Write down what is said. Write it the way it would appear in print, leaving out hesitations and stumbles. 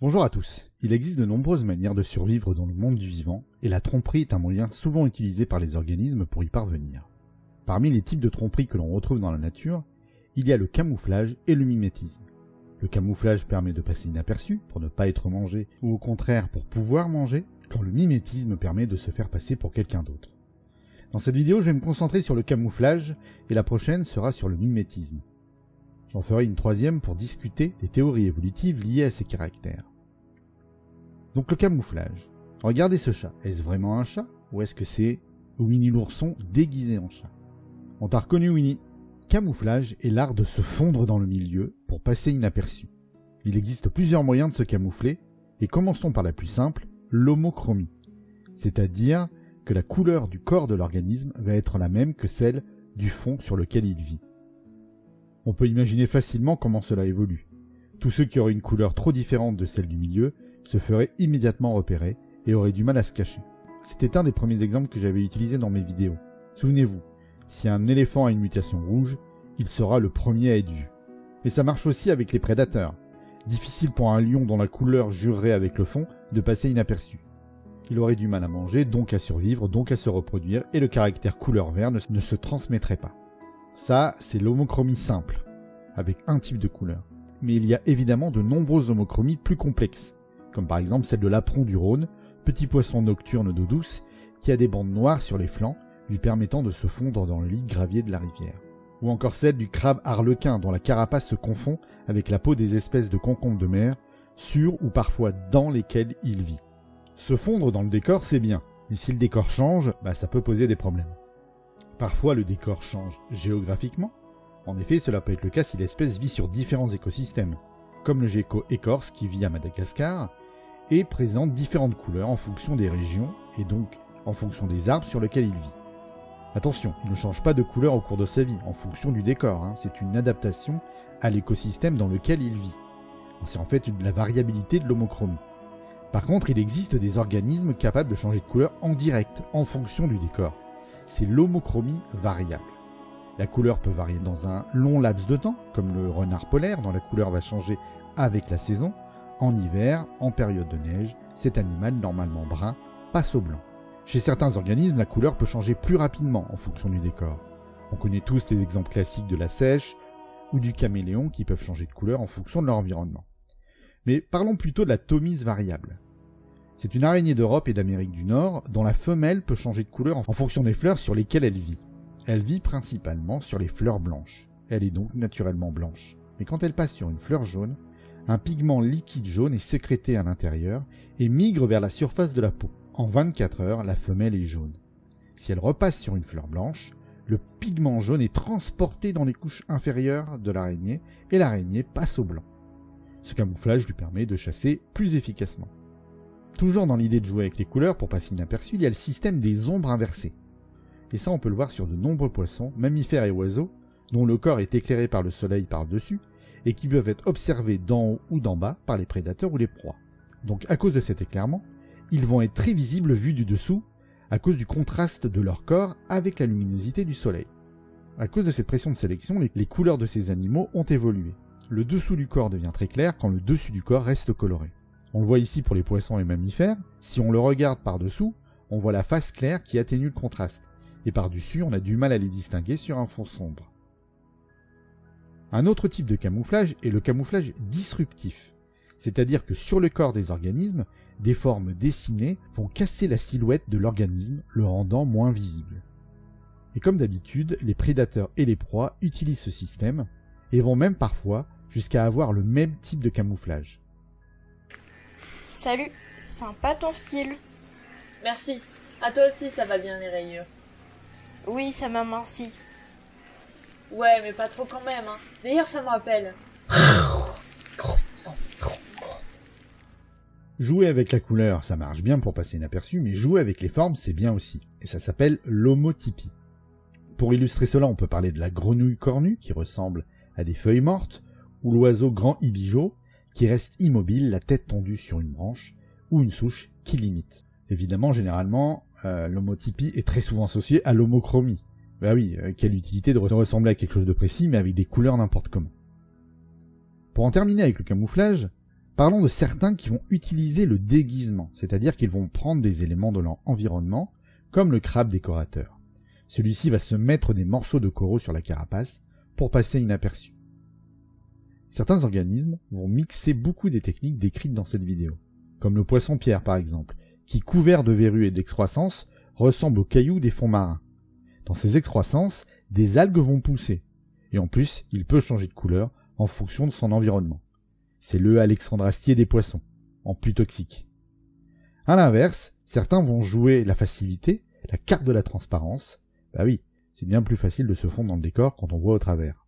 Bonjour à tous. Il existe de nombreuses manières de survivre dans le monde du vivant, et la tromperie est un moyen souvent utilisé par les organismes pour y parvenir. Parmi les types de tromperie que l'on retrouve dans la nature, il y a le camouflage et le mimétisme. Le camouflage permet de passer inaperçu pour ne pas être mangé, ou au contraire pour pouvoir manger, quand le mimétisme permet de se faire passer pour quelqu'un d'autre. Dans cette vidéo, je vais me concentrer sur le camouflage, et la prochaine sera sur le mimétisme. J'en ferai une troisième pour discuter des théories évolutives liées à ces caractères. Donc le camouflage. Regardez ce chat. Est-ce vraiment un chat ou est-ce que c'est Winnie l'ourson déguisé en chat? On t'a reconnu Winnie. Camouflage est l'art de se fondre dans le milieu pour passer inaperçu. Il existe plusieurs moyens de se camoufler et commençons par la plus simple, l'homochromie. C'est-à-dire que la couleur du corps de l'organisme va être la même que celle du fond sur lequel il vit. On peut imaginer facilement comment cela évolue. Tous ceux qui auraient une couleur trop différente de celle du milieu se feraient immédiatement repérer et auraient du mal à se cacher. C'était un des premiers exemples que j'avais utilisé dans mes vidéos. Souvenez-vous, si un éléphant a une mutation rouge, il sera le premier à être vu. Mais ça marche aussi avec les prédateurs. Difficile pour un lion dont la couleur jurerait avec le fond de passer inaperçu. Il aurait du mal à manger, donc à survivre, donc à se reproduire, et le caractère couleur vert ne se transmettrait pas. Ça, c'est l'homochromie simple, avec un type de couleur. Mais il y a évidemment de nombreuses homochromies plus complexes, comme par exemple celle de l'apron du Rhône, petit poisson nocturne d'eau douce, qui a des bandes noires sur les flancs, lui permettant de se fondre dans le lit de gravier de la rivière. Ou encore celle du crabe arlequin, dont la carapace se confond avec la peau des espèces de concombres de mer, sur ou parfois dans lesquelles il vit. Se fondre dans le décor, c'est bien, mais si le décor change, ça peut poser des problèmes. Parfois, le décor change géographiquement. En effet, cela peut être le cas si l'espèce vit sur différents écosystèmes, comme le gecko écorce qui vit à Madagascar, et présente différentes couleurs en fonction des régions, et donc en fonction des arbres sur lesquels il vit. Attention, il ne change pas de couleur au cours de sa vie, en fonction du décor, c'est une adaptation à l'écosystème dans lequel il vit. C'est en fait la variabilité de l'homochromie. Par contre, il existe des organismes capables de changer de couleur en direct, en fonction du décor. C'est l'homochromie variable. La couleur peut varier dans un long laps de temps, comme le renard polaire, dont la couleur va changer avec la saison. En hiver, en période de neige, cet animal normalement brun passe au blanc. Chez certains organismes, la couleur peut changer plus rapidement en fonction du décor. On connaît tous les exemples classiques de la seiche ou du caméléon qui peuvent changer de couleur en fonction de leur environnement. Mais parlons plutôt de la tomise variable. C'est une araignée d'Europe et d'Amérique du Nord dont la femelle peut changer de couleur en fonction des fleurs sur lesquelles elle vit. Elle vit principalement sur les fleurs blanches. Elle est donc naturellement blanche. Mais quand elle passe sur une fleur jaune, un pigment liquide jaune est sécrété à l'intérieur et migre vers la surface de la peau. En 24 heures, la femelle est jaune. Si elle repasse sur une fleur blanche, le pigment jaune est transporté dans les couches inférieures de l'araignée et l'araignée passe au blanc. Ce camouflage lui permet de chasser plus efficacement. Toujours dans l'idée de jouer avec les couleurs pour passer inaperçu, il y a le système des ombres inversées. Et ça, on peut le voir sur de nombreux poissons, mammifères et oiseaux, dont le corps est éclairé par le soleil par-dessus, et qui peuvent être observés d'en haut ou d'en bas par les prédateurs ou les proies. Donc à cause de cet éclairement, ils vont être très visibles vus du dessous, à cause du contraste de leur corps avec la luminosité du soleil. À cause de cette pression de sélection, les couleurs de ces animaux ont évolué. Le dessous du corps devient très clair quand le dessus du corps reste coloré. On le voit ici pour les poissons et mammifères. Si on le regarde par-dessous, on voit la face claire qui atténue le contraste. Et par-dessus, on a du mal à les distinguer sur un fond sombre. Un autre type de camouflage est le camouflage disruptif. C'est-à-dire que sur le corps des organismes, des formes dessinées vont casser la silhouette de l'organisme, le rendant moins visible. Et comme d'habitude, les prédateurs et les proies utilisent ce système, et vont même parfois jusqu'à avoir le même type de camouflage. Salut, sympa ton style. Merci, à toi aussi ça va bien les rayures. Oui, ça m'amincit. Ouais, mais pas trop quand même, D'ailleurs, ça me rappelle. Jouer avec la couleur, ça marche bien pour passer inaperçu, mais jouer avec les formes, c'est bien aussi. Et ça s'appelle l'homotypie. Pour illustrer cela, on peut parler de la grenouille cornue, qui ressemble à des feuilles mortes, ou l'oiseau grand ibigeot, qui reste immobile, la tête tendue sur une branche, ou une souche qui l'imite. Évidemment, généralement, l'homotypie est très souvent associée à l'homochromie. Bah oui, quelle utilité de ressembler à quelque chose de précis, mais avec des couleurs n'importe comment. Pour en terminer avec le camouflage, Parlons de certains qui vont utiliser le déguisement, c'est-à-dire qu'ils vont prendre des éléments de leur environnement, comme le crabe décorateur. Celui-ci va se mettre des morceaux de coraux sur la carapace pour passer inaperçu. Certains organismes vont mixer beaucoup des techniques décrites dans cette vidéo, comme le poisson-pierre par exemple, qui couvert de verrues et d'excroissance ressemble aux cailloux des fonds marins. Dans ces excroissances, des algues vont pousser, et en plus, il peut changer de couleur en fonction de son environnement. C'est le alexandrastier des poissons, en plus toxique. À l'inverse, certains vont jouer la facilité, la carte de la transparence. Bah oui, c'est bien plus facile de se fondre dans le décor quand on voit au travers.